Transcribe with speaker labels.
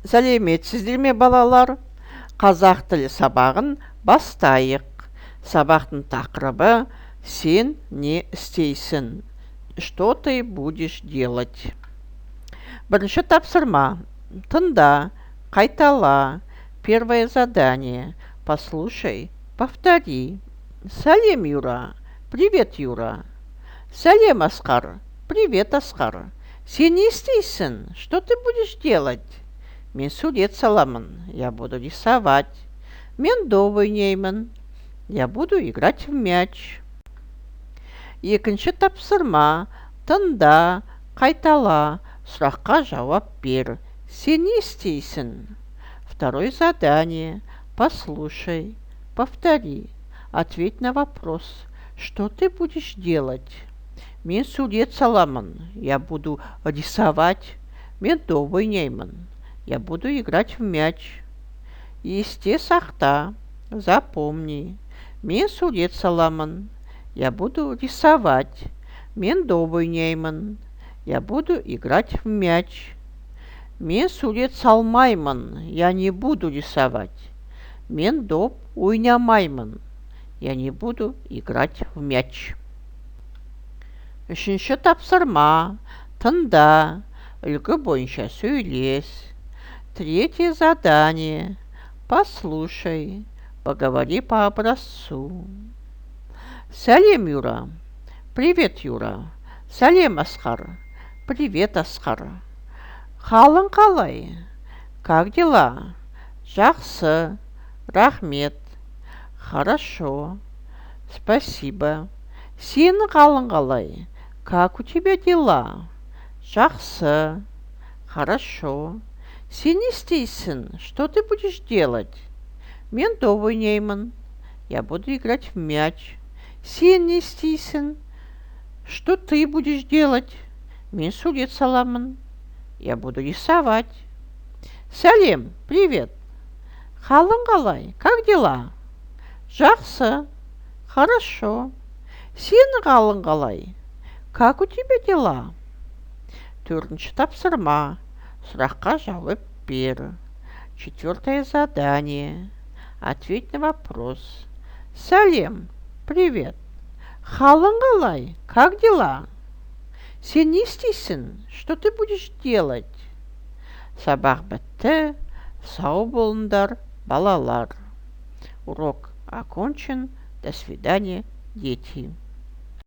Speaker 1: Сәлеметсіздер ме балалар? Қазақ тілі сабағын бастайық. Сабақтың тақырыбы «Сен не істейсің?» Что ты будешь делать? Бірінші тапсырма. Тыңда, қайтала. Первое задание. Послушай, повтори. Сәлем, Юра. Привет, Юра. Сәлем, Асқар. Привет, Асқар. Сен не істейсің? Что ты будешь делать? Мен сурет саламын. Я буду рисовать. Мен доп ойнаймын. Я буду играть в мяч. Екінші тапсырма. Тыңда, қайтала. Сұраққа жауап бер. Сен не істейсің? Второе задание. Послушай, повтори. Ответь на вопрос. Что ты будешь делать? Мен сурет саламын. Я буду рисовать. Мен доп ойнаймын. Я буду играть в мяч. Есте сақта. Запомни. Мен сурет саламын. Я буду рисовать. Мен доп ойнаймын. Я буду играть в мяч. Мен сурет салмаймын. Я не буду рисовать. Мен доп ойнамаймын. Я не буду играть в мяч. Үшінші тапсырма. Тыңда. Үлгі бойынша сөйлес. Третье задание. Послушай. Поговори по образцу. Сәлем, Юра. Привет, Юра. Сәлем, Асқар. Привет, Асқар. Қалың қалай? Как дела? Жақсы. Рахмет. Хорошо. Спасибо. Сенің қалың қалай? Как у тебя дела? Жақсы. Хорошо. Сен не істейсің? Что ты будешь делать? Мен доп ойнаймын. Я буду играть в мяч. Сен не істейсің? Что ты будешь делать? Мен сурет саламын. Я буду рисовать. Сәлем, привет. Қалың қалай? Как дела? Жақсы. Хорошо. Сенің қалың қалай? Как у тебя дела? Төртінші тапсырма. Сұраққа жауап бер. Четвертое задание. Ответь на вопрос. Сәлем, привет. Қалың қалай? Как дела? Сен не істейсің? Что ты будешь делать? Сабақ бітті. Сау болыңдар, балалар. Урок окончен. До свидания, дети.